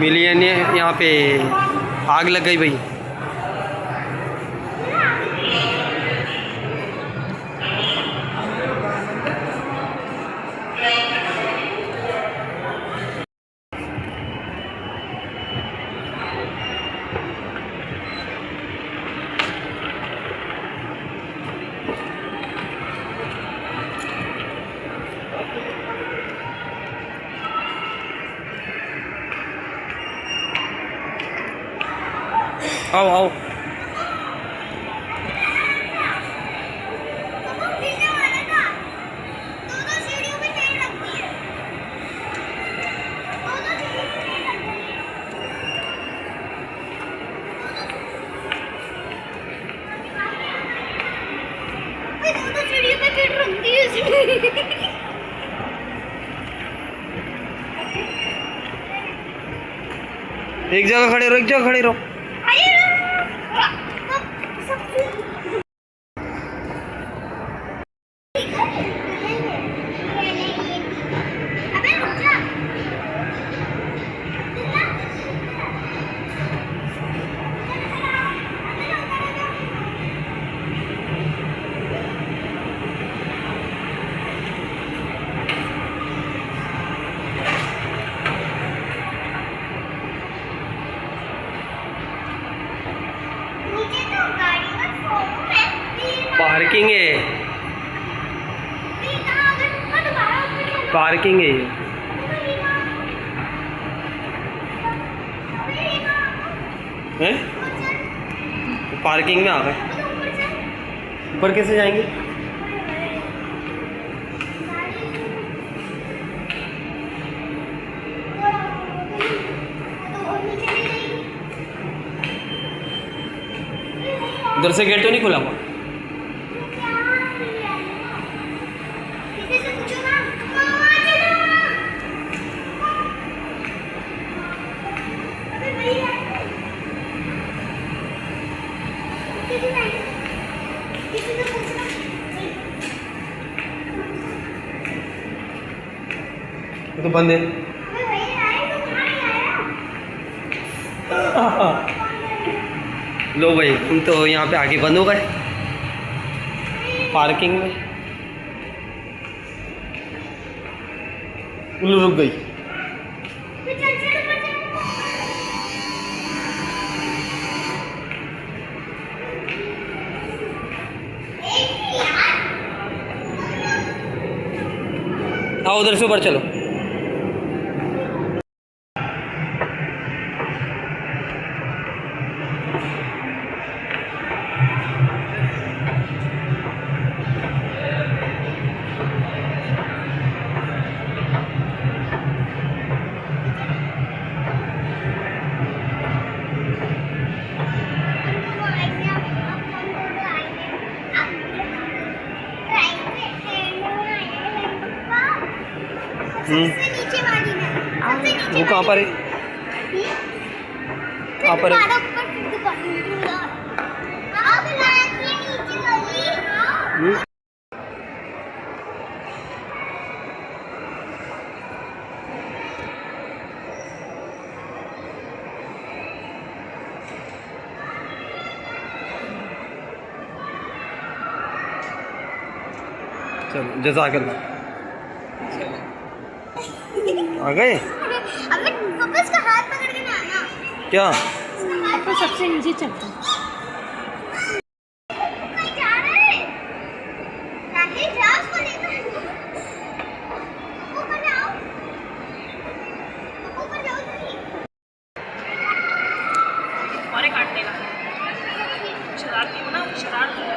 Million यहाँ पे आग लग गई भाई। आओ आओ। एक जगह खड़े रहो, एक जगह खड़े रहो। पार्किंग है, पार्किंग है ये। हैं? पार्किंग में आ गए। ऊपर कैसे जाएंगे? उधर से गेट तो नहीं खुला हुआ? तो बंद है। लो भाई, तुम तो यहाँ पे आगे बंद हो गए पार्किंग में। उल्लू रुक गई। आओ उधर से ऊपर चलो। वो कहाँ पर है? कहाँ पर है? चलो जज़ाकल्लाह। आ गए? अबे पापा इसका हाथ पकड़ के ना आना। क्या? पापा सबसे नीचे चलता है। कहीं जा रहे हैं? नहीं जा, उसको लेकर ऊपर जाओ। ऊपर जाओ जल्दी। और एक काटने का शरारती हो ना, शरारती।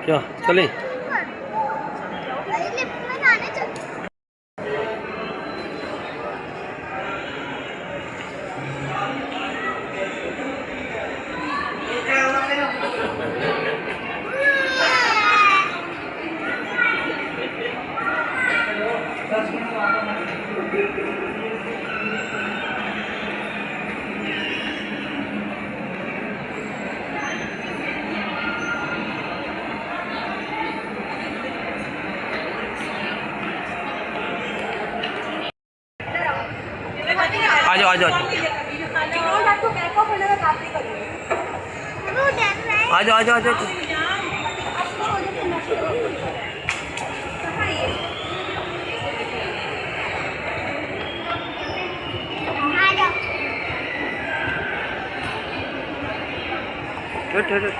क्या चले? आ जाओ आ जाओ वो डर रहा है। आ जाओ आ जाओ आ जाओ। आ जाओ। चल चल चल।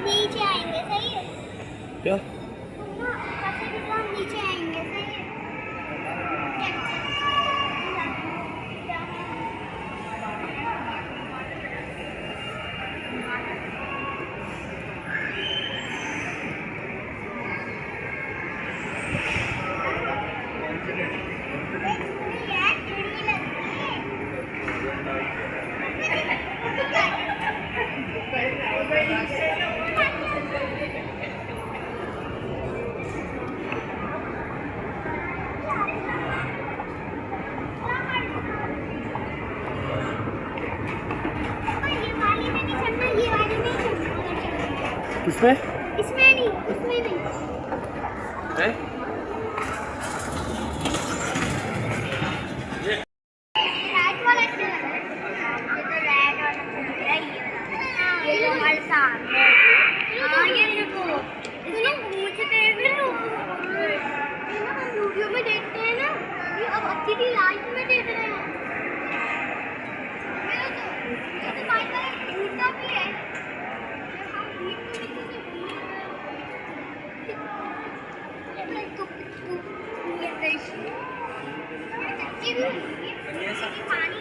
नीचे आएंगे, सही है। क्या नीचे आएंगे, सही है। किसमें इसमें नहीं, इसमें नहीं। है? रेड वाला अच्छा लग रहा है। ये तो रेड वाला अच्छा लग रहा है, ये जो हमारे सामने है। हाँ, ये देखो, इसमें पूछते हैं फिर लोग। ये ना हम वीडियो में देखते हैं ना, ये अब अच्छी सी लाइफ में देख रहे हैं। ये तो बाइक वाला घूमता भी है। हम बीच में नीचे से घूम रहे हैं। ये कैसी अच्छी भी नहीं है। पानी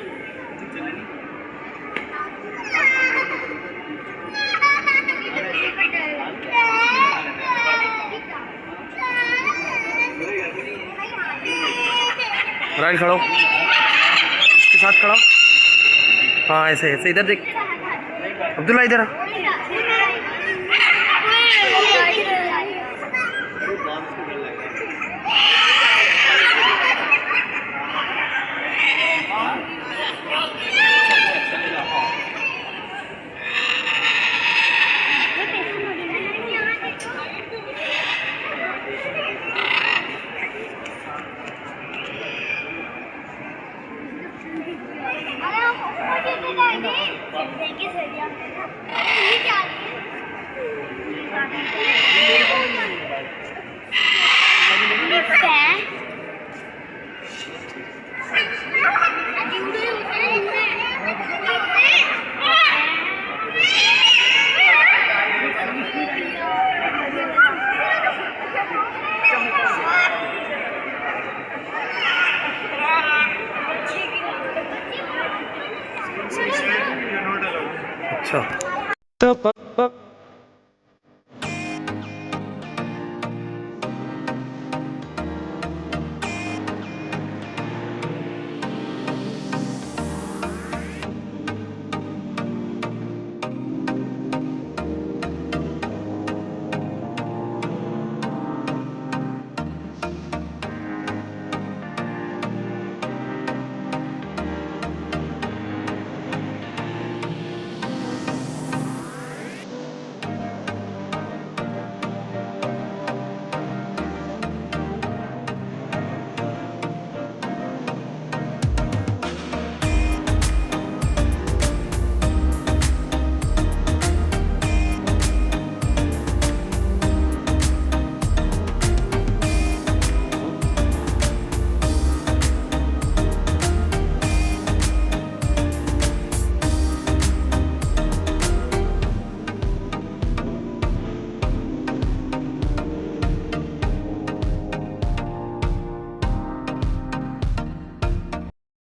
राइट खड़ा हो, इसके साथ खड़ा हो। हाँ ऐसे ऐसे, इधर देख अब्दुल्ला, इधर आ। अच्छा।